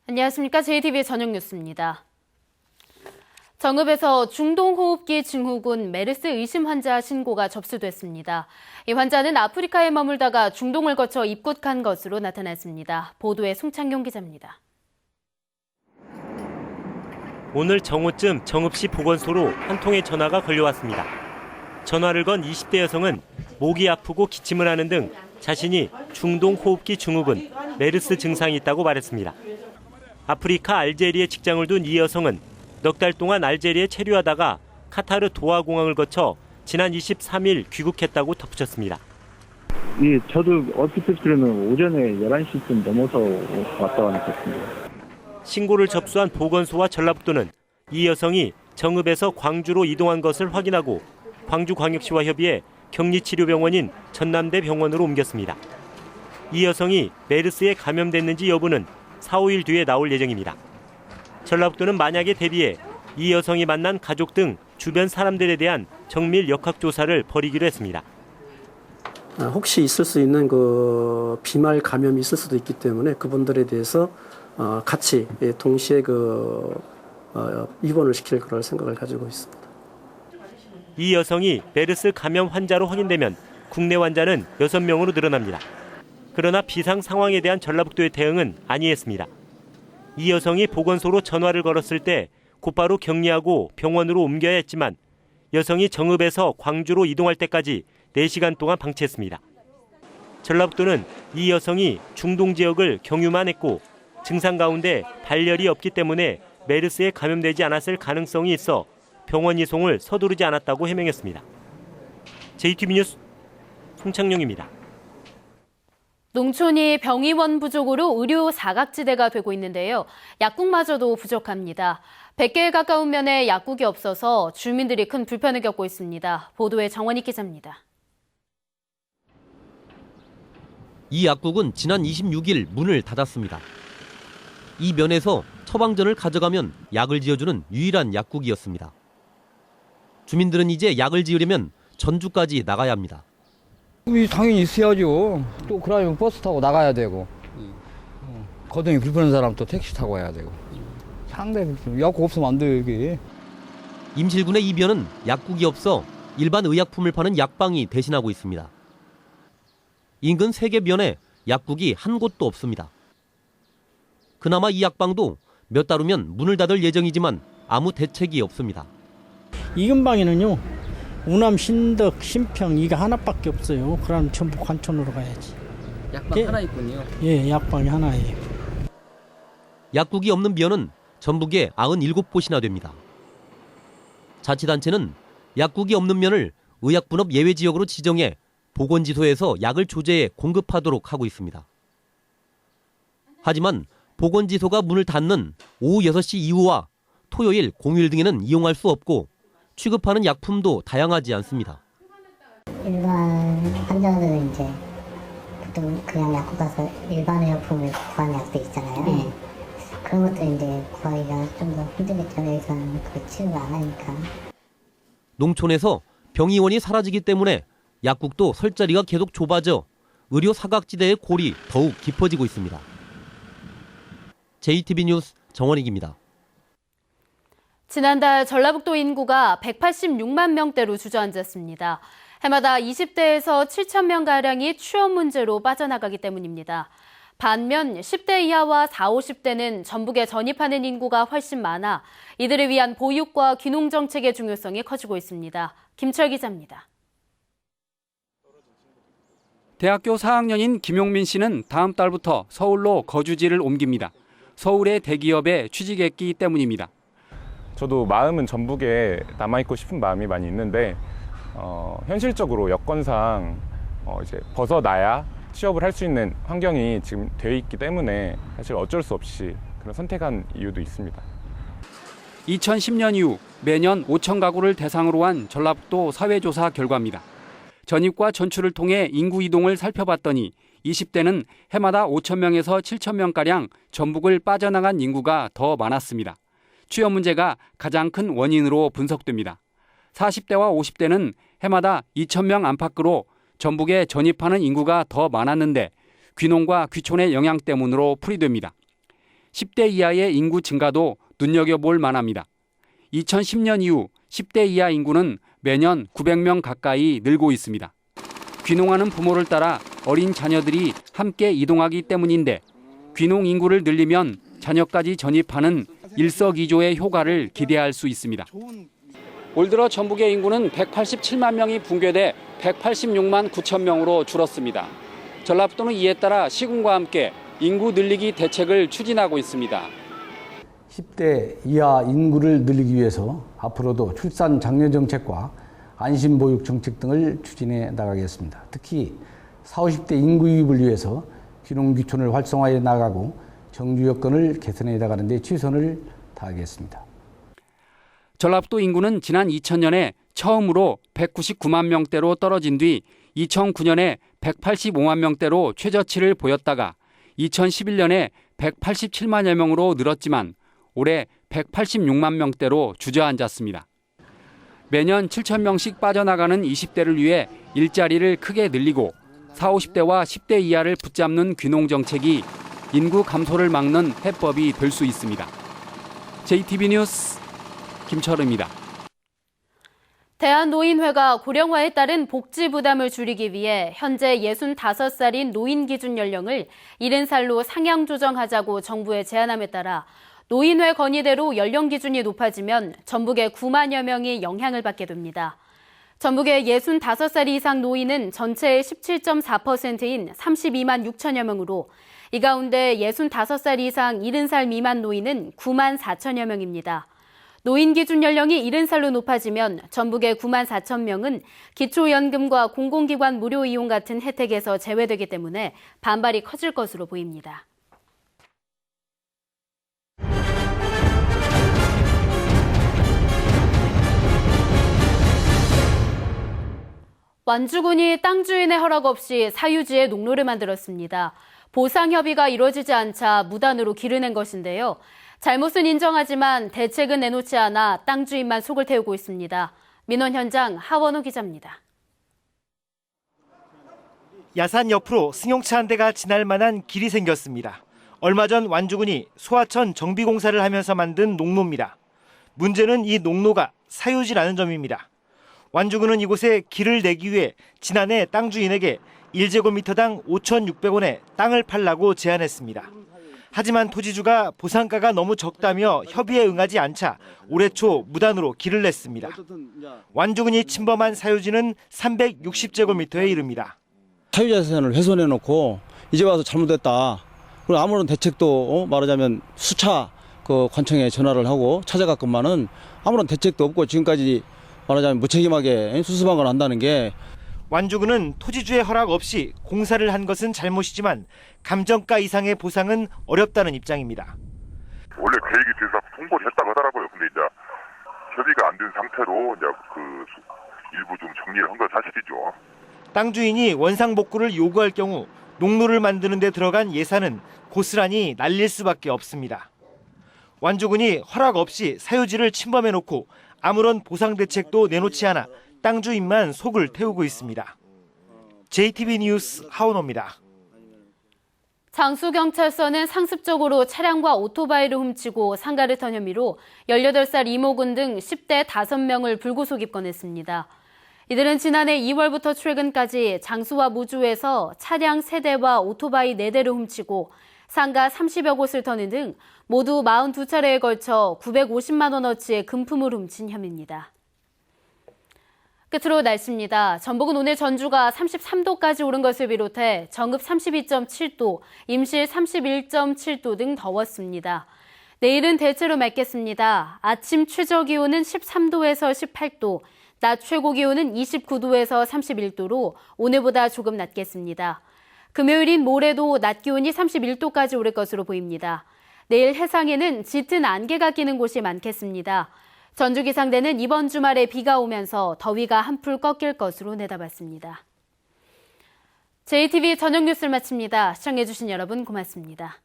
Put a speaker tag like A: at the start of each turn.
A: 안녕하십니까. JTBC 저녁 뉴스입니다. 정읍에서 중동호흡기 증후군 메르스 의심 환자 신고가 접수됐습니다. 이 환자는 아프리카에 머물다가 중동을 거쳐 입국한 것으로 나타났습니다. 보도에 송창용 기자입니다.
B: 오늘 정오쯤 정읍시 보건소로 한 통의 전화가 걸려왔습니다. 전화를 건 20대 여성은 목이 아프고 기침을 하는 등 자신이 중동호흡기 증후군 메르스 증상이 있다고 말했습니다. 아프리카 알제리에 직장을 둔 이 여성은 넉 달 동안 알제리에 체류하다가 카타르 도하 공항을 거쳐 지난 23일 귀국했다고 덧붙였습니다.
C: 예, 저도 얼핏 듣기로는 오전에 11시쯤 넘어서 왔다 갔습니다.
B: 신고를 접수한 보건소와 전라북도는 이 여성이 정읍에서 광주로 이동한 것을 확인하고 광주광역시와 협의해 격리치료병원인 전남대병원으로 옮겼습니다. 이 여성이 메르스에 감염됐는지 여부는 4, 5일 뒤에 나올 예정입니다. 전라북도는 만약에 대비해 이 여성이 만난 가족 등 주변 사람들에 대한 정밀 역학조사를 벌이기로 했습니다.
D: 혹시 있을 수 있는 그 비말 감염이 있을 수도 있기 때문에 그분들에 대해서 같이 동시에 입원을 시킬 그럴 생각을 가지고 있습니다.
B: 이 여성이 메르스 감염 환자로 확인되면 국내 환자는 6명으로 늘어납니다. 그러나 비상 상황에 대한 전라북도의 대응은 아니했습니다. 이 여성이 보건소로 전화를 걸었을 때 곧바로 격리하고 병원으로 옮겨야 했지만 여성이 정읍에서 광주로 이동할 때까지 4시간 동안 방치했습니다. 전라북도는 이 여성이 중동 지역을 경유만 했고 증상 가운데 발열이 없기 때문에 메르스에 감염되지 않았을 가능성이 있어 병원 이송을 서두르지 않았다고 해명했습니다. JTB 뉴스 송창용입니다.
A: 농촌이 병의원 부족으로 의료 사각지대가 되고 있는데요. 약국마저도 부족합니다. 100개에 가까운 면에 약국이 없어서 주민들이 큰 불편을 겪고 있습니다. 보도에 정원익 기자입니다.
E: 이 약국은 지난 26일 문을 닫았습니다. 이 면에서 처방전을 가져가면 약을 지어주는 유일한 약국이었습니다. 주민들은 이제 약을 지으려면 전주까지 나가야 합니다.
F: 당연히 있어야죠. 또 그러면 버스 타고 나가야 되고, 거동이 불편한 사람 또 택시 타고 와야 되고. 상당히 약국 없으면 안 돼요, 여기.
E: 임실군의 이 면은 약국이 없어 일반 의약품을 파는 약방이 대신하고 있습니다. 인근 3개 면에 약국이 한 곳도 없습니다. 그나마 이 약방도 몇 달 후면 문을 닫을 예정이지만 아무 대책이 없습니다.
G: 이 근방에는요, 우남, 신덕, 신평 이게 하나밖에 없어요. 그럼 전부 관촌으로 가야지.
H: 약방 하나 있군요.
G: 예, 약방이 하나예요.
E: 약국이 없는 면은 전북에 97곳이나 됩니다. 자치단체는 약국이 없는 면을 의약분업 예외지역으로 지정해 보건지소에서 약을 조제해 공급하도록 하고 있습니다. 하지만 보건지소가 문을 닫는 오후 6시 이후와 토요일, 공휴일 등에는 이용할 수 없고 취급하는 약품도 다양하지 않습니다.
I: 일반 환자들은 이제 보통 그냥 약국 가서 일반 의약품을 구하는 약도 있잖아요. 그런 것들 이제 구하기가 좀 더 힘들겠죠. 여기서는 그 취급을 안 하니까.
E: 농촌에서 병의원이 사라지기 때문에 약국도 설 자리가 계속 좁아져 의료 사각지대의 골이 더욱 깊어지고 있습니다. JTB 뉴스 정원익입니다.
A: 지난달 전라북도 인구가 186만 명대로 주저앉았습니다. 해마다 20대에서 7천 명가량이 취업 문제로 빠져나가기 때문입니다. 반면 10대 이하와 40, 50대는 전북에 전입하는 인구가 훨씬 많아 이들을 위한 보육과 귀농 정책의 중요성이 커지고 있습니다. 김철 기자입니다.
J: 대학교 4학년인 김용민 씨는 다음 달부터 서울로 거주지를 옮깁니다. 서울의 대기업에 취직했기 때문입니다.
K: 저도 마음은 전북에 남아있고 싶은 마음이 많이 있는데 현실적으로 여건상 이제 벗어나야 취업을 할 수 있는 환경이 지금 되어 있기 때문에 사실 어쩔 수 없이 그런 선택한 이유도 있습니다.
J: 2010년 이후 매년 5천 가구를 대상으로 한 전라북도 사회조사 결과입니다. 전입과 전출을 통해 인구 이동을 살펴봤더니 20대는 해마다 5천 명에서 7천 명가량 전북을 빠져나간 인구가 더 많았습니다. 취업 문제가 가장 큰 원인으로 분석됩니다. 40대와 50대는 해마다 2천 명 안팎으로 전북에 전입하는 인구가 더 많았는데 귀농과 귀촌의 영향 때문으로 풀이됩니다. 10대 이하의 인구 증가도 눈여겨볼 만합니다. 2010년 이후 10대 이하 인구는 매년 900명 가까이 늘고 있습니다. 귀농하는 부모를 따라 어린 자녀들이 함께 이동하기 때문인데 귀농 인구를 늘리면 자녀까지 전입하는 일석이조의 효과를 기대할 수 있습니다. 올 들어 전북의 인구는 187만 명이 붕괴돼 186만 9천 명으로 줄었습니다. 전라북도는 이에 따라 시군과 함께 인구 늘리기 대책을 추진하고 있습니다.
F: 10대 이하 인구를 늘리기 위해서 앞으로도 출산 장려 정책과 안심보육 정책 등을 추진해 나가겠습니다. 특히 40, 50대 인구 유입을 위해서 귀농귀촌을 활성화해 나가고 정주 여건을 개선해 나가는 데 최선을 다하겠습니다.
J: 전라북도 인구는 지난 2000년에 처음으로 199만 명대로 떨어진 뒤 2009년에 185만 명대로 최저치를 보였다가 2011년에 187만여 명으로 늘었지만 올해 186만 명대로 주저앉았습니다. 매년 7천 명씩 빠져나가는 20대를 위해 일자리를 크게 늘리고 40, 50대와 10대 이하를 붙잡는 귀농 정책이 인구 감소를 막는 해법이 될 수 있습니다. JTB 뉴스 김철우입니다.
A: 대한노인회가 고령화에 따른 복지 부담을 줄이기 위해 현재 65살인 노인 기준 연령을 70살로 상향 조정하자고 정부에 제안함에 따라 노인회 건의대로 연령 기준이 높아지면 전북의 9만여 명이 영향을 받게 됩니다. 전북의 65살 이상 노인은 전체의 17.4%인 32만 6천여 명으로 이 가운데 65살 이상 70살 미만 노인은 9만 4천여 명입니다. 노인 기준 연령이 70살로 높아지면 전북의 9만 4천 명은 기초연금과 공공기관 무료 이용 같은 혜택에서 제외되기 때문에 반발이 커질 것으로 보입니다. 완주군이 땅 주인의 허락 없이 사유지에 농로를 만들었습니다. 보상 협의가 이루어지지 않자 무단으로 길을 낸 것인데요. 잘못은 인정하지만 대책은 내놓지 않아 땅 주인만 속을 태우고 있습니다. 민원 현장 하원호 기자입니다.
L: 야산 옆으로 승용차 한 대가 지날 만한 길이 생겼습니다. 얼마 전 완주군이 소하천 정비공사를 하면서 만든 농로입니다. 문제는 이 농로가 사유지라는 점입니다. 완주군은 이곳에 길을 내기 위해 지난해 땅 주인에게 1제곱미터당 5,600원에 땅을 팔라고 제안했습니다. 하지만 토지주가 보상가가 너무 적다며 협의에 응하지 않자 올해 초 무단으로 길을 냈습니다. 완주군이 침범한 사유지는 360제곱미터에 이릅니다.
M: 사유재산을 훼손해놓고 이제 와서 잘못됐다. 그리고 아무런 대책도 말하자면 수차 관청에 전화를 하고 찾아갔건만은 아무런 대책도 없고 지금까지 말하자면 무책임하게 수수방관을 한다는 게
L: 완주군은 토지주의 허락 없이 공사를 한 것은 잘못이지만 감정가 이상의 보상은 어렵다는 입장입니다.
N: 원래 계획이 돼서 통보를 했다고 하더라고요. 근데 이제 협의가 안 된 상태로 이제 일부 좀 정리를 한 건 사실이죠.
L: 땅 주인이 원상복구를 요구할 경우 농로를 만드는 데 들어간 예산은 고스란히 날릴 수밖에 없습니다. 완주군이 허락 없이 사유지를 침범해놓고 아무런 보상 대책도 내놓지 않아 땅 주인만 속을 태우고 있습니다. JTB 뉴스 하원호입니다.
A: 장수경찰서는 상습적으로 차량과 오토바이를 훔치고 상가를 턴 혐의로 18살 이모군 등 10대 5명을 불구속 입건했습니다. 이들은 지난해 2월부터 최근까지 장수와 무주에서 차량 3대와 오토바이 4대를 훔치고 상가 30여 곳을 터는 등 모두 42차례에 걸쳐 950만 원어치의 금품을 훔친 혐의입니다. 끝으로 날씨입니다. 전북은 오늘 전주가 33도까지 오른 것을 비롯해 정읍 32.7도, 임실 31.7도 등 더웠습니다. 내일은 대체로 맑겠습니다. 아침 최저 기온은 13도에서 18도, 낮 최고 기온은 29도에서 31도로 오늘보다 조금 낮겠습니다. 금요일인 모레도 낮 기온이 31도까지 오를 것으로 보입니다. 내일 해상에는 짙은 안개가 끼는 곳이 많겠습니다. 전주기상대는 이번 주말에 비가 오면서 더위가 한풀 꺾일 것으로 내다봤습니다. JTB 저녁 뉴스를 마칩니다. 시청해주신 여러분 고맙습니다.